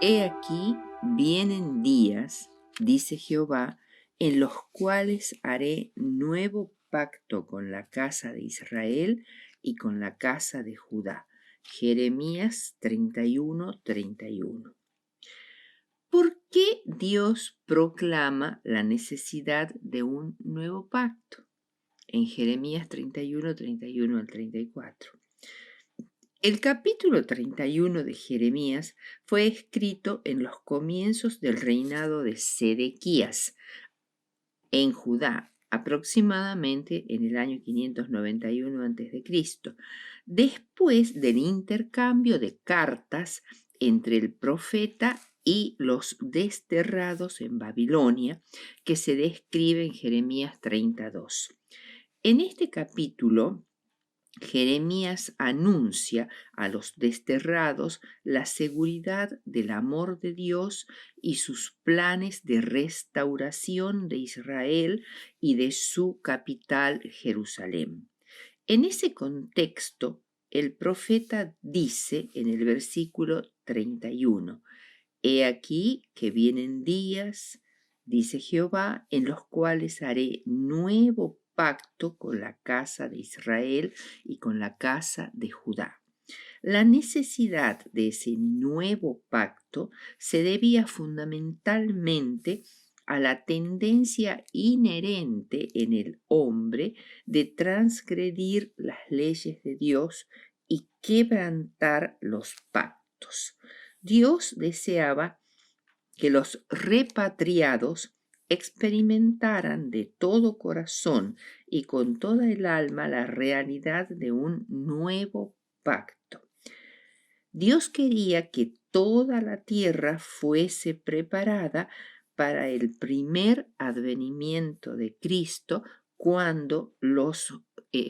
He aquí, vienen días, dice Jehová, en los cuales haré nuevo pacto con la casa de Israel y con la casa de Judá. Jeremías 31:31. ¿Por qué Dios proclama la necesidad de un nuevo pacto? En Jeremías 31:31 al 34. El capítulo 31 de Jeremías fue escrito en los comienzos del reinado de Sedequías en Judá, aproximadamente en el año 591 a.C., después del intercambio de cartas entre el profeta y los desterrados en Babilonia, que se describe en Jeremías 32. En este capítulo, Jeremías anuncia a los desterrados la seguridad del amor de Dios y sus planes de restauración de Israel y de su capital, Jerusalén. En ese contexto, el profeta dice en el versículo 31, He aquí que vienen días, dice Jehová, en los cuales haré nuevo pacto con la casa de Israel y con la casa de Judá. La necesidad de ese nuevo pacto se debía fundamentalmente a la tendencia inherente en el hombre de transgredir las leyes de Dios y quebrantar los pactos. Dios deseaba que los repatriados experimentaran de todo corazón y con toda el alma la realidad de un nuevo pacto. Dios quería que toda la tierra fuese preparada para el primer advenimiento de Cristo cuando los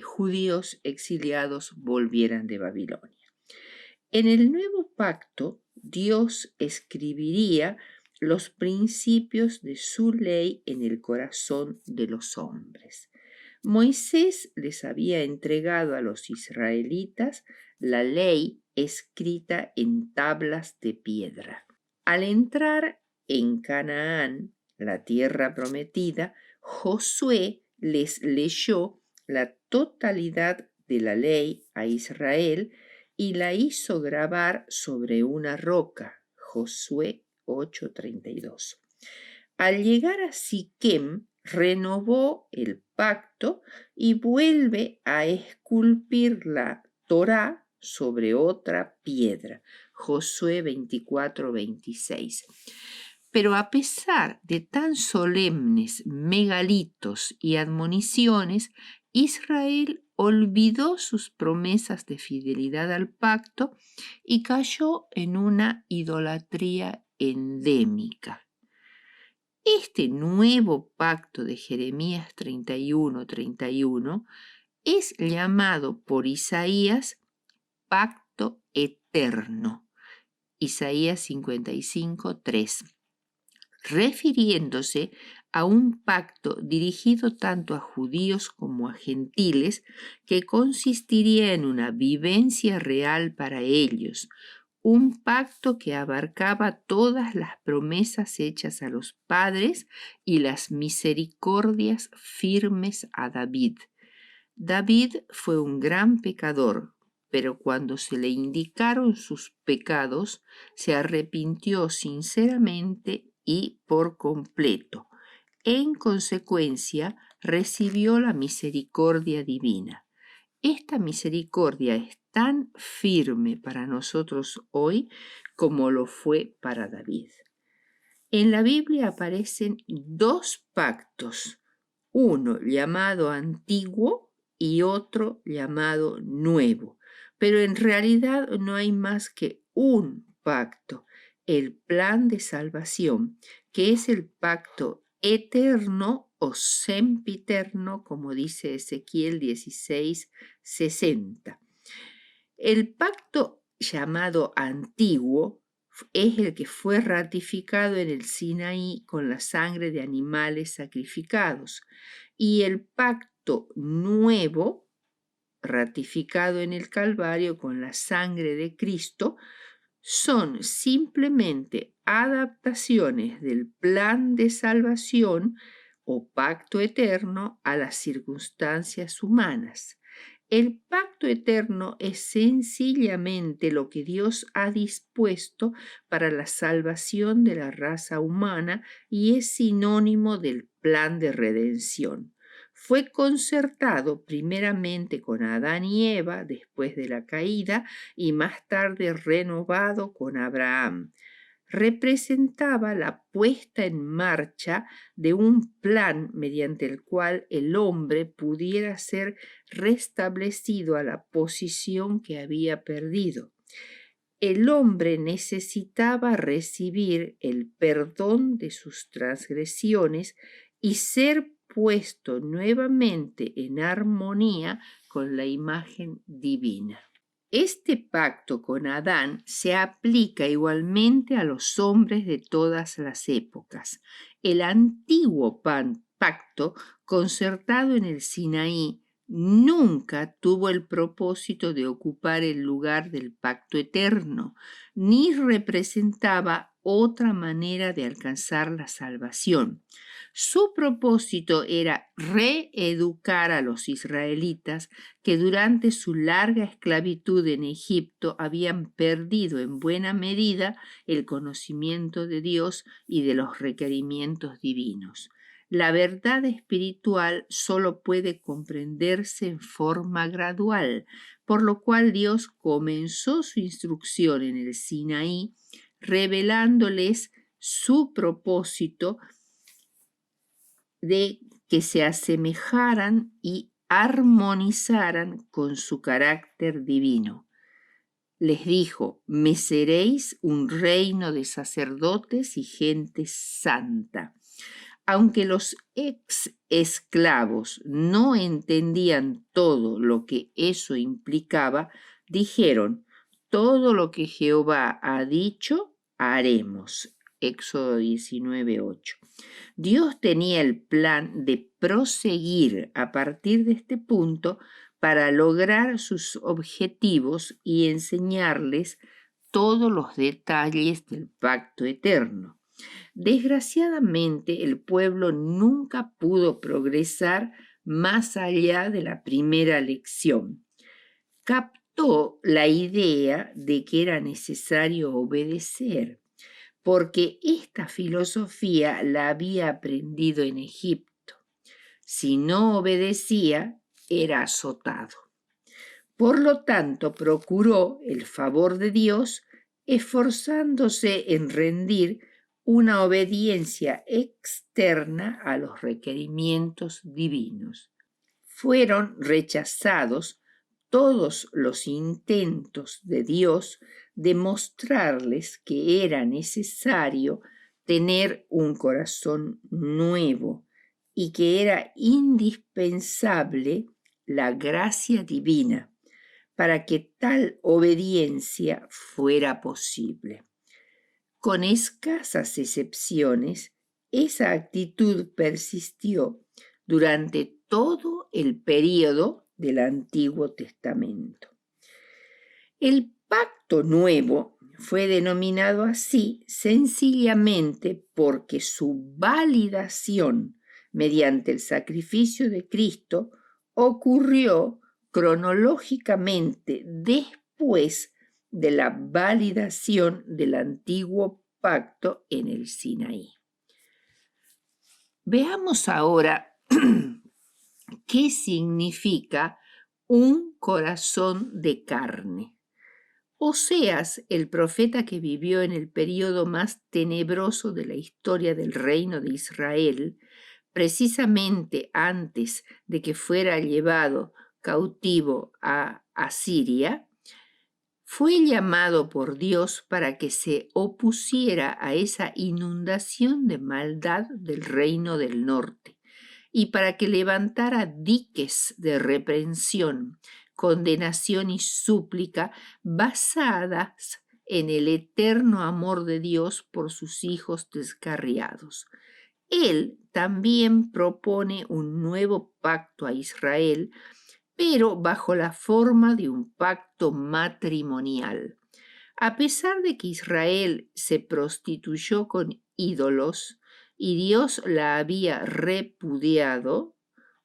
judíos exiliados volvieran de Babilonia. En el nuevo pacto, Dios escribiría los principios de su ley en el corazón de los hombres. Moisés les había entregado a los israelitas la ley escrita en tablas de piedra. Al entrar en Canaán, la tierra prometida, Josué les leyó la totalidad de la ley a Israel y la hizo grabar sobre una roca. Josué 8:32. Al llegar a Siquem, renovó el pacto y vuelve a esculpir la Torá sobre otra piedra. Josué 24:26. Pero a pesar de tan solemnes megalitos y admoniciones, Israel olvidó sus promesas de fidelidad al pacto y cayó en una idolatría endémica. Este nuevo pacto de Jeremías 31:31 es llamado por Isaías pacto eterno. Isaías 55:3, refiriéndose a un pacto dirigido tanto a judíos como a gentiles que consistiría en una vivencia real para ellos, un pacto que abarcaba todas las promesas hechas a los padres y las misericordias firmes a David. David fue un gran pecador, pero cuando se le indicaron sus pecados, se arrepintió sinceramente y por completo. En consecuencia, recibió la misericordia divina. Esta misericordia es tan firme para nosotros hoy como lo fue para David. En la Biblia aparecen dos pactos, uno llamado antiguo y otro llamado nuevo, pero en realidad no hay más que un pacto, el plan de salvación, que es el pacto eterno o sempiterno, como dice Ezequiel 16:60. El pacto llamado antiguo es el que fue ratificado en el Sinaí con la sangre de animales sacrificados, y el pacto nuevo, ratificado en el Calvario con la sangre de Cristo, son simplemente adaptaciones del plan de salvación o pacto eterno a las circunstancias humanas. El pacto eterno es sencillamente lo que Dios ha dispuesto para la salvación de la raza humana y es sinónimo del plan de redención. Fue concertado primeramente con Adán y Eva después de la caída y más tarde renovado con Abraham. Representaba la puesta en marcha de un plan mediante el cual el hombre pudiera ser restablecido a la posición que había perdido. El hombre necesitaba recibir el perdón de sus transgresiones y ser puesto nuevamente en armonía con la imagen divina. Este pacto con Adán se aplica igualmente a los hombres de todas las épocas. El antiguo pacto, concertado en el Sinaí, nunca tuvo el propósito de ocupar el lugar del pacto eterno, ni representaba otra manera de alcanzar la salvación. Su propósito era reeducar a los israelitas que durante su larga esclavitud en Egipto habían perdido en buena medida el conocimiento de Dios y de los requerimientos divinos. La verdad espiritual solo puede comprenderse en forma gradual, por lo cual Dios comenzó su instrucción en el Sinaí, revelándoles su propósito de que se asemejaran y armonizaran con su carácter divino. Les dijo: me seréis un reino de sacerdotes y gente santa. Aunque los ex esclavos no entendían todo lo que eso implicaba, dijeron: todo lo que Jehová ha dicho, haremos. Éxodo 19:8. Dios tenía el plan de proseguir a partir de este punto para lograr sus objetivos y enseñarles todos los detalles del pacto eterno. Desgraciadamente, el pueblo nunca pudo progresar más allá de la primera lección. Captó la idea de que era necesario obedecer, porque esta filosofía la había aprendido en Egipto. Si no obedecía, era azotado. Por lo tanto, procuró el favor de Dios, esforzándose en rendir una obediencia externa a los requerimientos divinos. Fueron rechazados todos los intentos de Dios de mostrarles que era necesario tener un corazón nuevo y que era indispensable la gracia divina para que tal obediencia fuera posible. Con escasas excepciones, esa actitud persistió durante todo el período del Antiguo Testamento. El Pacto Nuevo fue denominado así sencillamente porque su validación mediante el sacrificio de Cristo ocurrió cronológicamente después de la validación del antiguo pacto en el Sinaí. Veamos ahora qué significa un corazón de carne. Oseas, el profeta que vivió en el período más tenebroso de la historia del reino de Israel, precisamente antes de que fuera llevado cautivo a Asiria, fue llamado por Dios para que se opusiera a esa inundación de maldad del reino del norte y para que levantara diques de reprensión, condenación y súplica basadas en el eterno amor de Dios por sus hijos descarriados. Él también propone un nuevo pacto a Israel, pero bajo la forma de un pacto matrimonial. A pesar de que Israel se prostituyó con ídolos y Dios la había repudiado,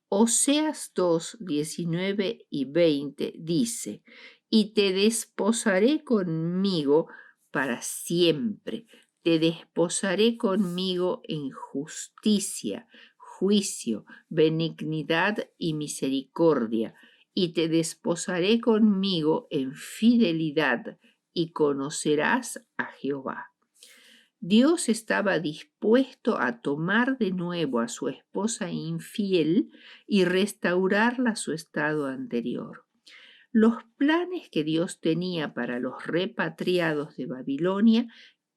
Oseas 2, 19 y 20 dice: y te desposaré conmigo para siempre, te desposaré conmigo en justicia, juicio, benignidad y misericordia, y te desposaré conmigo en fidelidad, y conocerás a Jehová. Dios estaba dispuesto a tomar de nuevo a su esposa infiel y restaurarla a su estado anterior. Los planes que Dios tenía para los repatriados de Babilonia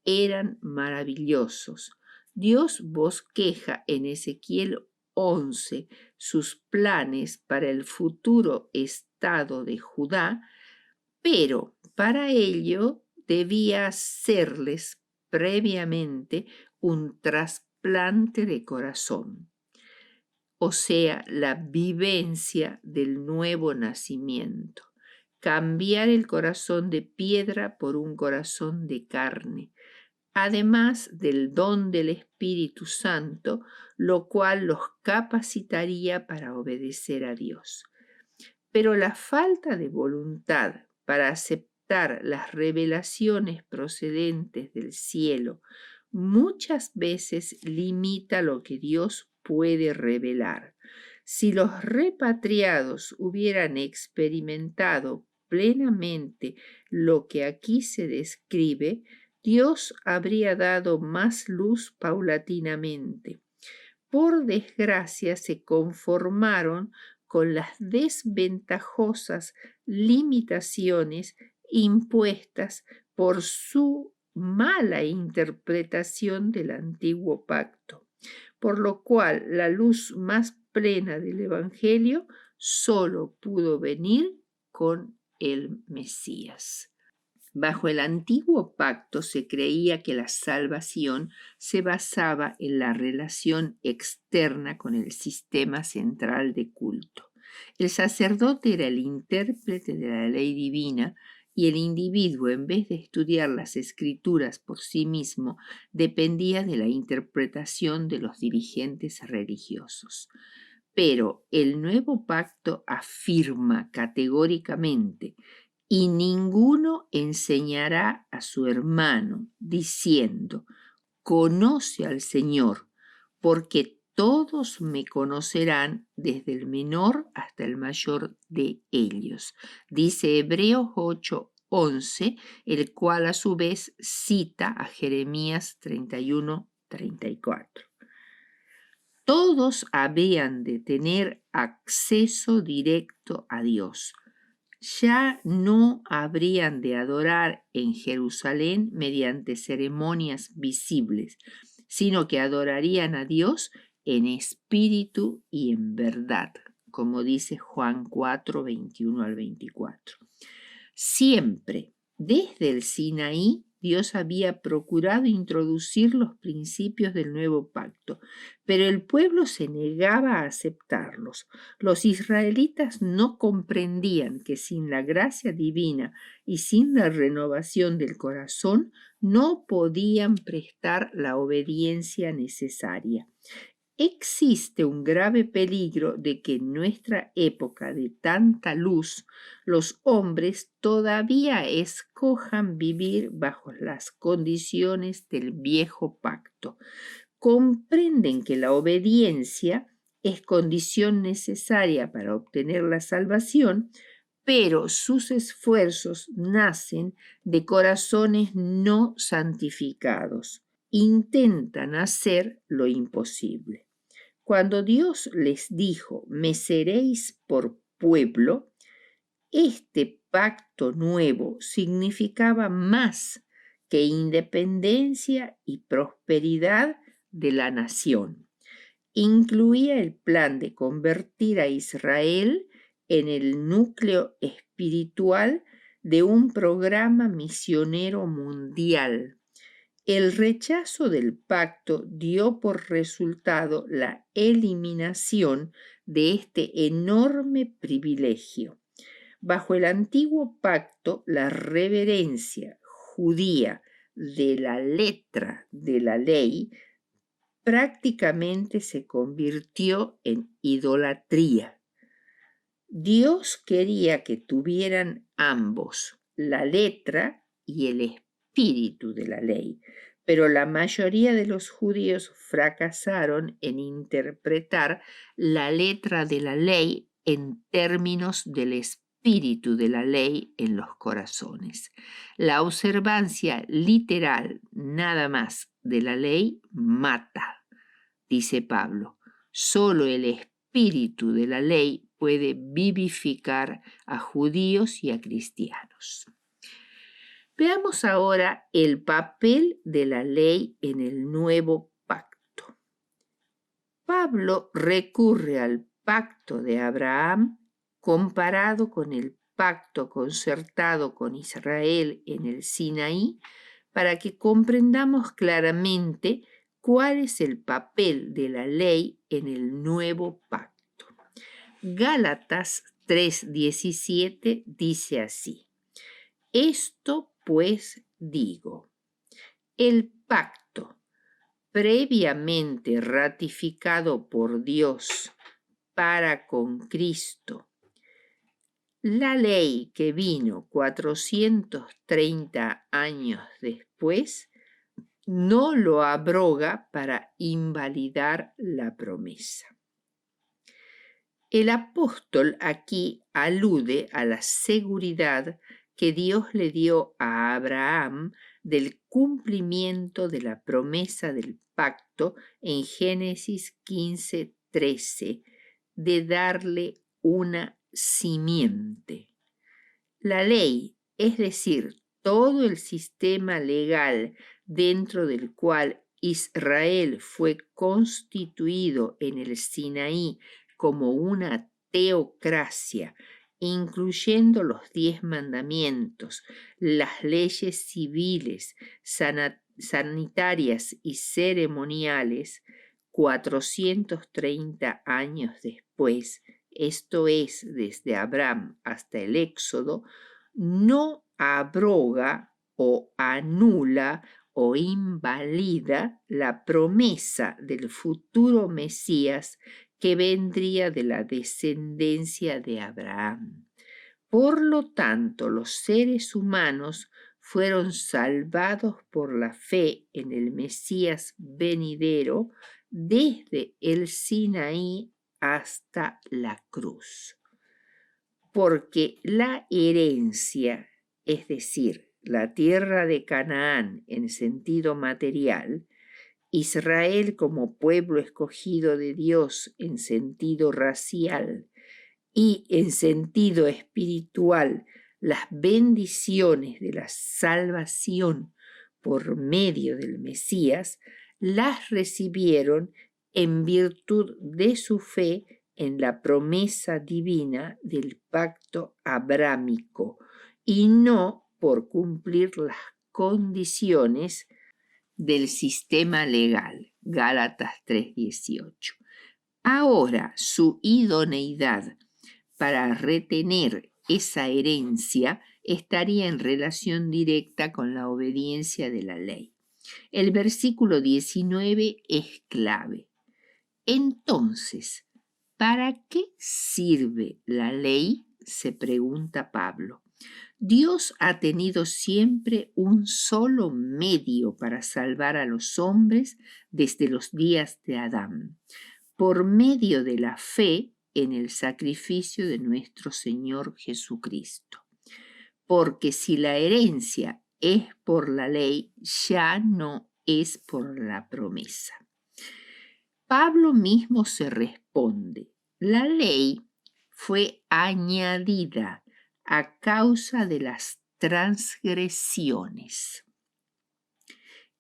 eran maravillosos. Dios bosqueja en Ezequiel 11 sus planes para el futuro estado de Judá, pero para ello debía hacerles previamente un trasplante de corazón, o sea, la vivencia del nuevo nacimiento, cambiar el corazón de piedra por un corazón de carne, además del don del Espíritu Santo, lo cual los capacitaría para obedecer a Dios. Pero la falta de voluntad para aceptar las revelaciones procedentes del cielo muchas veces limita lo que Dios puede revelar. Si los repatriados hubieran experimentado plenamente lo que aquí se describe, Dios habría dado más luz paulatinamente. Por desgracia, se conformaron con las desventajosas limitaciones impuestas por su mala interpretación del antiguo pacto, por lo cual la luz más plena del Evangelio solo pudo venir con el Mesías. Bajo el antiguo pacto se creía que la salvación se basaba en la relación externa con el sistema central de culto. El sacerdote era el intérprete de la ley divina y el individuo, en vez de estudiar las escrituras por sí mismo, dependía de la interpretación de los dirigentes religiosos. Pero el nuevo pacto afirma categóricamente: y ninguno enseñará a su hermano diciendo: conoce al Señor, porque todos me conocerán, desde el menor hasta el mayor de ellos. Dice Hebreos 8:11, el cual a su vez cita a Jeremías 31:34. Todos habían de tener acceso directo a Dios. Ya no habrían de adorar en Jerusalén mediante ceremonias visibles, sino que adorarían a Dios en espíritu y en verdad, como dice Juan 4, 21 al 24. Siempre, desde el Sinaí, Dios había procurado introducir los principios del nuevo pacto, pero el pueblo se negaba a aceptarlos. Los israelitas no comprendían que sin la gracia divina y sin la renovación del corazón no podían prestar la obediencia necesaria. Existe un grave peligro de que en nuestra época de tanta luz los hombres todavía escojan vivir bajo las condiciones del viejo pacto. Comprenden que la obediencia es condición necesaria para obtener la salvación, pero sus esfuerzos nacen de corazones no santificados. Intentan hacer lo imposible. Cuando Dios les dijo: me seréis por pueblo, este pacto nuevo significaba más que independencia y prosperidad de la nación. Incluía el plan de convertir a Israel en el núcleo espiritual de un programa misionero mundial. El rechazo del pacto dio por resultado la eliminación de este enorme privilegio. Bajo el antiguo pacto, la reverencia, judía de la letra de la ley prácticamente se convirtió en idolatría. Dios quería que tuvieran ambos la letra y el espíritu de la ley, pero la mayoría de los judíos fracasaron en interpretar la letra de la ley en términos del espíritu de la ley en los corazones. La observancia literal nada más de la ley mata, dice Pablo. Solo el espíritu de la ley puede vivificar a judíos y a cristianos. Veamos ahora el papel de la ley en el nuevo pacto. Pablo recurre al pacto de Abraham comparado con el pacto concertado con Israel en el Sinaí para que comprendamos claramente cuál es el papel de la ley en el nuevo pacto. Gálatas 3:17 dice así: esto pues digo, el pacto previamente ratificado por Dios para con Cristo, la ley que vino 430 años después, no lo abroga para invalidar la promesa. El apóstol aquí alude a la seguridad que Dios le dio a Abraham del cumplimiento de la promesa del pacto en Génesis 15:13, de darle una simiente. La ley, es decir, todo el sistema legal dentro del cual Israel fue constituido en el Sinaí como una teocracia, incluyendo los 10 mandamientos, las leyes civiles, sanitarias y ceremoniales, 430 años después, esto es, desde Abraham hasta el Éxodo, no abroga o anula o invalida la promesa del futuro Mesías que vendría de la descendencia de Abraham. Por lo tanto, los seres humanos fueron salvados por la fe en el Mesías venidero desde el Sinaí hasta la cruz. Porque la herencia, es decir, la tierra de Canaán en sentido material, Israel como pueblo escogido de Dios en sentido racial y en sentido espiritual, las bendiciones de la salvación por medio del Mesías, las recibieron en virtud de su fe en la promesa divina del pacto abrámico y no por cumplir las condiciones del sistema legal. Gálatas 3:18. Ahora, su idoneidad para retener esa herencia estaría en relación directa con la obediencia de la ley. El versículo 19 es clave. Entonces, ¿para qué sirve la ley?, se pregunta Pablo. Dios ha tenido siempre un solo medio para salvar a los hombres desde los días de Adán, por medio de la fe en el sacrificio de nuestro Señor Jesucristo. Porque si la herencia es por la ley, ya no es por la promesa. Pablo mismo se responde: la ley fue añadida a causa de las transgresiones.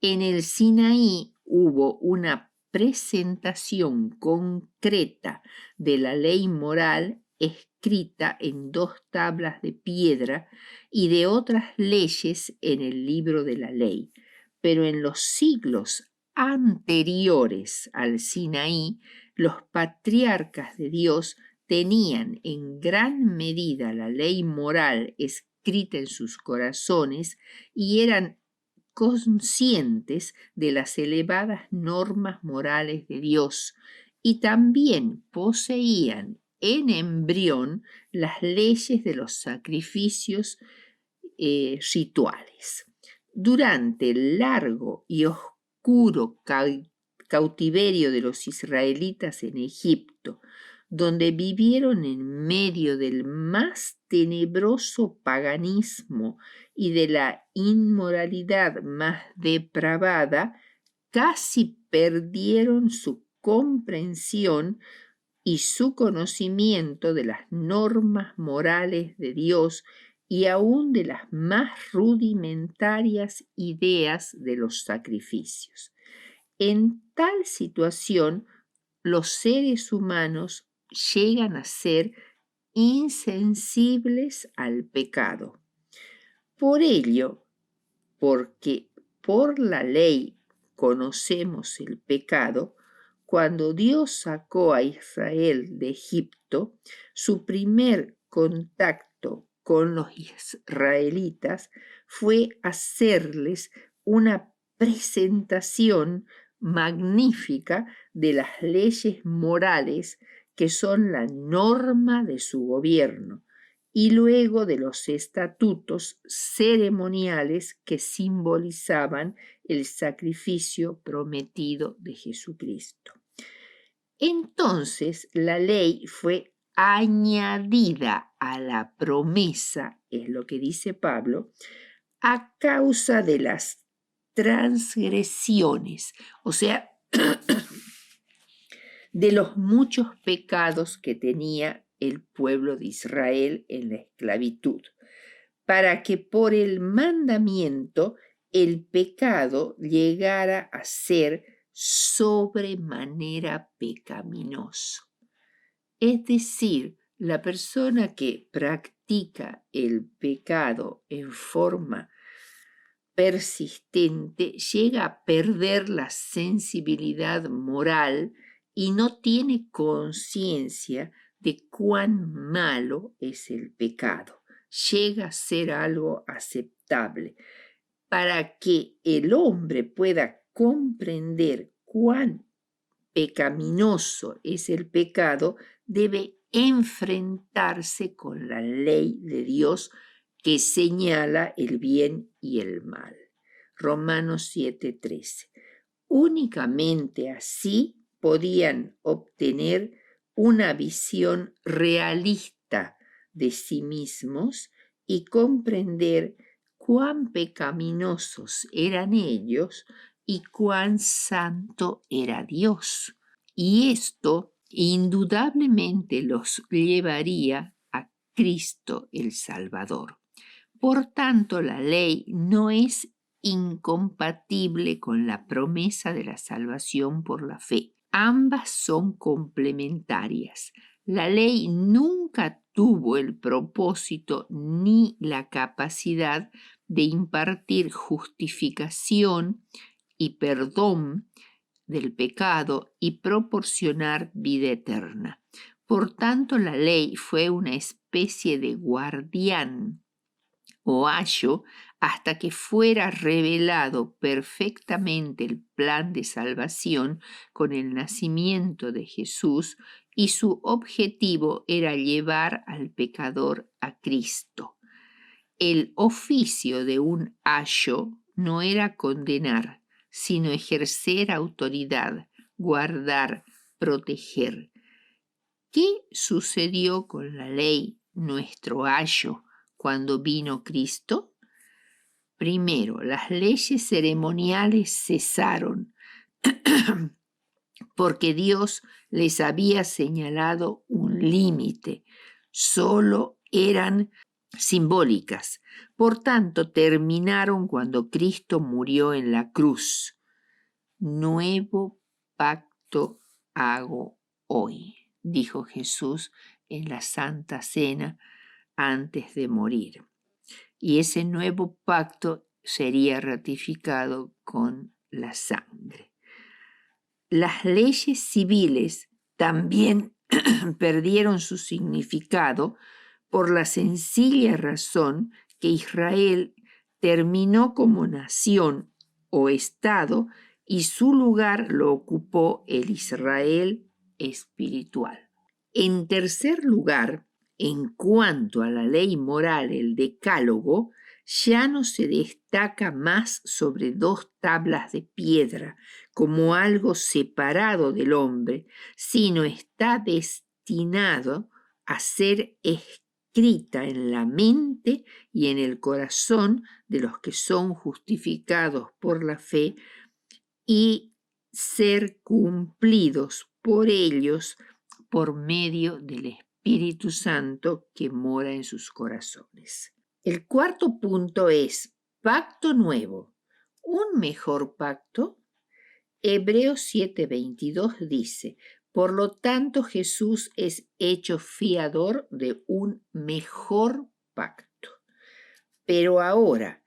En el Sinaí hubo una presentación concreta de la ley moral escrita en 2 tablas de piedra y de otras leyes en el libro de la ley. Pero en los siglos anteriores al Sinaí, los patriarcas de Dios tenían en gran medida la ley moral escrita escrita en sus corazones y eran conscientes de las elevadas normas morales de Dios y también poseían en embrión las leyes de los sacrificios rituales. Durante el largo y oscuro cautiverio de los israelitas en Egipto, donde vivieron en medio del más tenebroso paganismo y de la inmoralidad más depravada, casi perdieron su comprensión y su conocimiento de las normas morales de Dios y aún de las más rudimentarias ideas de los sacrificios. En tal situación, los seres humanos llegan a ser insensibles al pecado. Por ello, porque por la ley conocemos el pecado, cuando Dios sacó a Israel de Egipto, su primer contacto con los israelitas fue hacerles una presentación magnífica de las leyes morales que son la norma de su gobierno, y luego de los estatutos ceremoniales que simbolizaban el sacrificio prometido de Jesucristo. Entonces la ley fue añadida a la promesa, es lo que dice Pablo, a causa de las transgresiones, o sea, de los muchos pecados que tenía el pueblo de Israel en la esclavitud, para que por el mandamiento el pecado llegara a ser sobremanera pecaminoso. Es decir, la persona que practica el pecado en forma persistente llega a perder la sensibilidad moral y no tiene conciencia de cuán malo es el pecado. Llega a ser algo aceptable. Para que el hombre pueda comprender cuán pecaminoso es el pecado, debe enfrentarse con la ley de Dios que señala el bien y el mal. Romanos 7:13. Únicamente así podían obtener una visión realista de sí mismos y comprender cuán pecaminosos eran ellos y cuán santo era Dios. Y esto indudablemente los llevaría a Cristo el Salvador. Por tanto, la ley no es incompatible con la promesa de la salvación por la fe. Ambas son complementarias. La ley nunca tuvo el propósito ni la capacidad de impartir justificación y perdón del pecado y proporcionar vida eterna. Por tanto, la ley fue una especie de guardián o ayo hasta que fuera revelado perfectamente el plan de salvación con el nacimiento de Jesús, y su objetivo era llevar al pecador a Cristo. El oficio de un ayo no era condenar, sino ejercer autoridad, guardar, proteger. ¿Qué sucedió con la ley, nuestro ayo, cuando vino Cristo? Primero, las leyes ceremoniales cesaron porque Dios les había señalado un límite. Solo eran simbólicas. Por tanto, terminaron cuando Cristo murió en la cruz. Nuevo pacto hago hoy, dijo Jesús en la Santa Cena antes de morir. Y ese nuevo pacto sería ratificado con la sangre. Las leyes civiles también perdieron su significado por la sencilla razón que Israel terminó como nación o estado y su lugar lo ocupó el Israel espiritual. En tercer lugar, en cuanto a la ley moral, el decálogo ya no se destaca más sobre 2 tablas de piedra como algo separado del hombre, sino está destinado a ser escrita en la mente y en el corazón de los que son justificados por la fe y ser cumplidos por ellos por medio del Espíritu Santo que mora en sus corazones. El cuarto punto es pacto nuevo. ¿Un mejor pacto? Hebreos 7:22 dice, por lo tanto Jesús es hecho fiador de un mejor pacto. Pero ahora,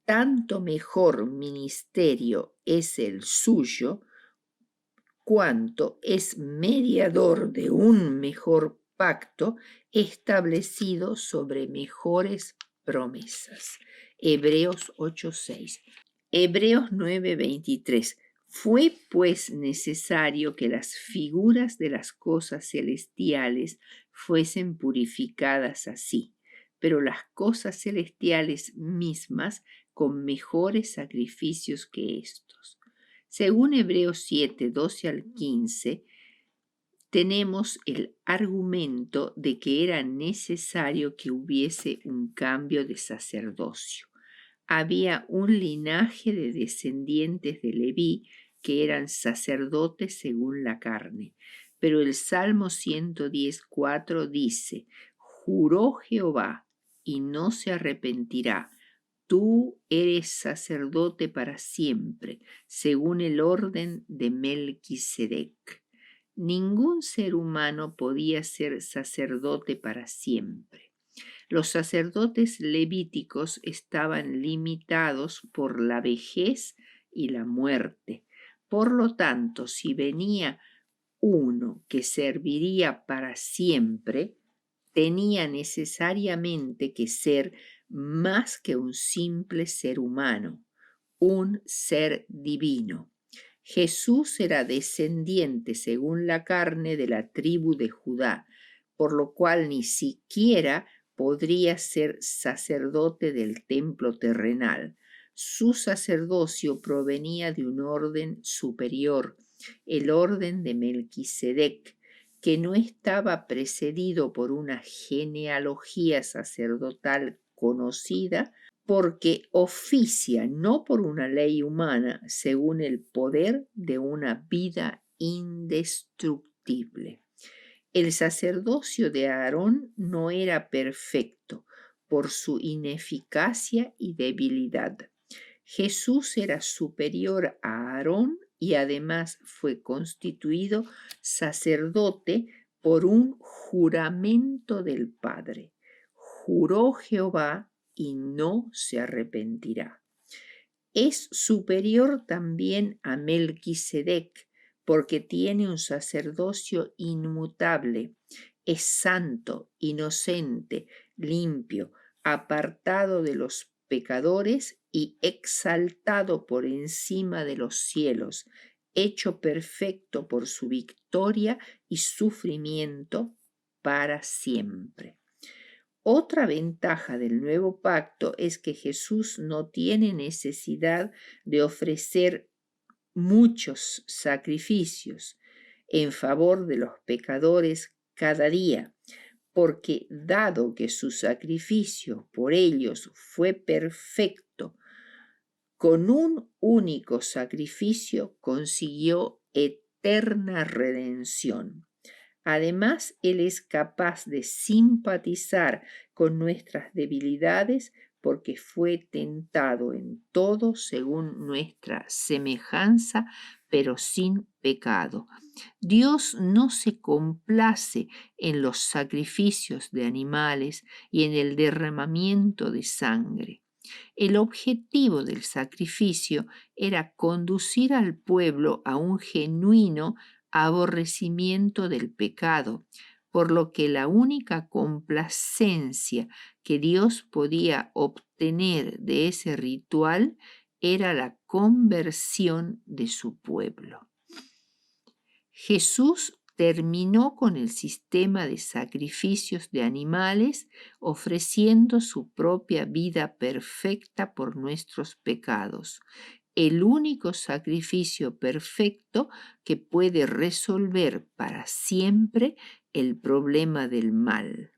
tanto mejor ministerio es el suyo, cuanto es mediador de un mejor pacto establecido sobre mejores promesas. Hebreos 8:6. Hebreos 9:23. Fue pues necesario que las figuras de las cosas celestiales fuesen purificadas así, pero las cosas celestiales mismas con mejores sacrificios que estos. Según Hebreos 7:12 al 15, tenemos el argumento de que era necesario que hubiese un cambio de sacerdocio. Había un linaje de descendientes de Leví que eran sacerdotes según la carne. Pero el Salmo 110:4 dice, juró Jehová y no se arrepentirá. Tú eres sacerdote para siempre, según el orden de Melquisedec. Ningún ser humano podía ser sacerdote para siempre. Los sacerdotes levíticos estaban limitados por la vejez y la muerte. Por lo tanto, si venía uno que serviría para siempre, tenía necesariamente que ser más que un simple ser humano, un ser divino. Jesús era descendiente, según la carne, de la tribu de Judá, por lo cual ni siquiera podría ser sacerdote del templo terrenal. Su sacerdocio provenía de un orden superior, el orden de Melquisedec, que no estaba precedido por una genealogía sacerdotal conocida, porque oficia no por una ley humana, según el poder de una vida indestructible. El sacerdocio de Aarón no era perfecto por su ineficacia y debilidad. Jesús era superior a Aarón y además fue constituido sacerdote por un juramento del Padre. Juró Jehová y no se arrepentirá. Es superior también a Melquisedec, porque tiene un sacerdocio inmutable, es santo, inocente, limpio, apartado de los pecadores y exaltado por encima de los cielos, hecho perfecto por su victoria y sufrimiento para siempre. Otra ventaja del nuevo pacto es que Jesús no tiene necesidad de ofrecer muchos sacrificios en favor de los pecadores cada día, porque dado que su sacrificio por ellos fue perfecto, con un único sacrificio consiguió eterna redención. Además, Él es capaz de simpatizar con nuestras debilidades porque fue tentado en todo según nuestra semejanza, pero sin pecado. Dios no se complace en los sacrificios de animales y en el derramamiento de sangre. El objetivo del sacrificio era conducir al pueblo a un genuino aborrecimiento del pecado, por lo que la única complacencia que Dios podía obtener de ese ritual era la conversión de su pueblo. Jesús terminó con el sistema de sacrificios de animales, ofreciendo su propia vida perfecta por nuestros pecados, el único sacrificio perfecto que puede resolver para siempre el problema del mal.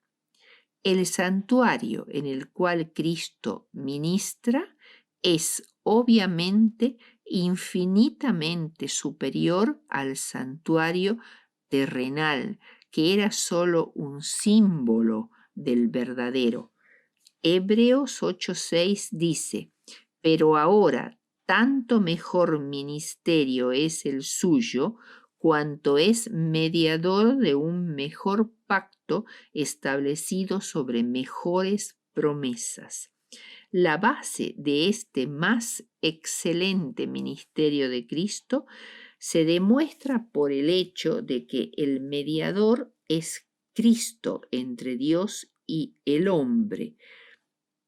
El santuario en el cual Cristo ministra es obviamente infinitamente superior al santuario terrenal, que era solo un símbolo del verdadero. Hebreos 8:6 dice: pero ahora tanto mejor ministerio es el suyo, cuanto es mediador de un mejor pacto establecido sobre mejores promesas. La base de este más excelente ministerio de Cristo se demuestra por el hecho de que el mediador es Cristo entre Dios y el hombre,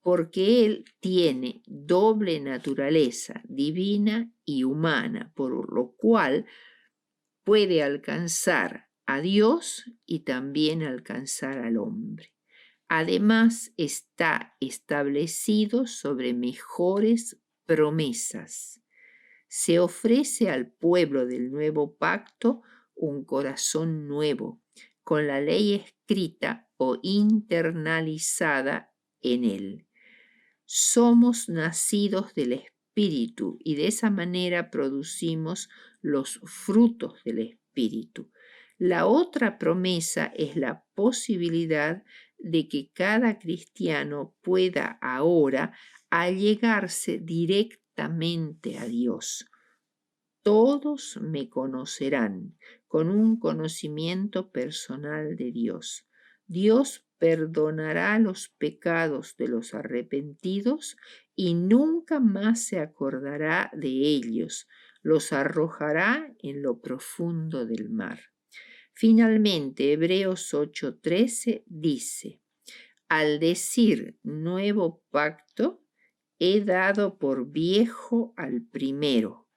porque Él tiene doble naturaleza, divina y humana, por lo cual puede alcanzar a Dios y también alcanzar al hombre. Además, está establecido sobre mejores promesas. Se ofrece al pueblo del nuevo pacto un corazón nuevo, con la ley escrita o internalizada en él. Somos nacidos del Espíritu y de esa manera producimos los frutos del Espíritu. La otra promesa es la posibilidad de que cada cristiano pueda ahora allegarse directamente a Dios. Todos me conocerán con un conocimiento personal de Dios. Dios perdonará los pecados de los arrepentidos y nunca más se acordará de ellos. Los arrojará en lo profundo del mar. Finalmente, Hebreos 8:13 dice: al decir nuevo pacto, he dado por viejo al primero,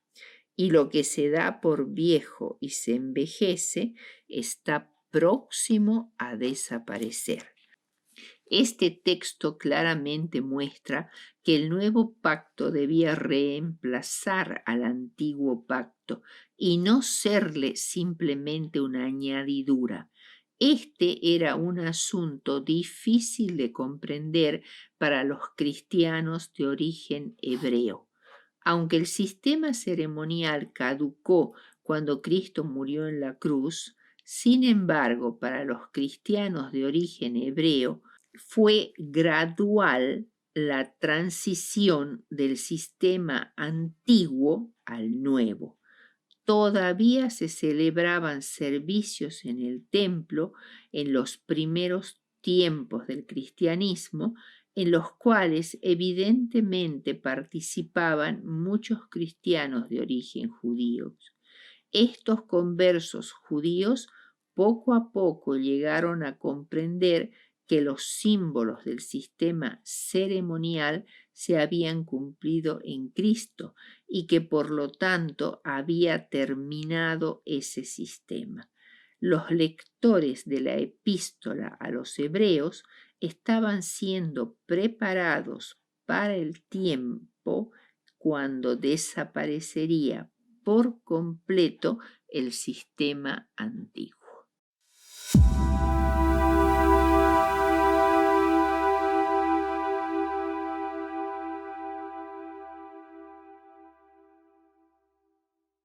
y lo que se da por viejo y se envejece está próximo a desaparecer. Este texto claramente muestra que el nuevo pacto debía reemplazar al antiguo pacto y no serle simplemente una añadidura. Este era un asunto difícil de comprender para los cristianos de origen hebreo. Aunque el sistema ceremonial caducó cuando Cristo murió en la cruz, sin embargo, para los cristianos de origen hebreo, fue gradual la transición del sistema antiguo al nuevo. Todavía se celebraban servicios en el templo en los primeros tiempos del cristianismo, en los cuales evidentemente participaban muchos cristianos de origen judío. Estos conversos judíos poco a poco llegaron a comprender que los símbolos del sistema ceremonial se habían cumplido en Cristo y que por lo tanto había terminado ese sistema. Los lectores de la epístola a los hebreos estaban siendo preparados para el tiempo cuando desaparecería por completo el sistema antiguo.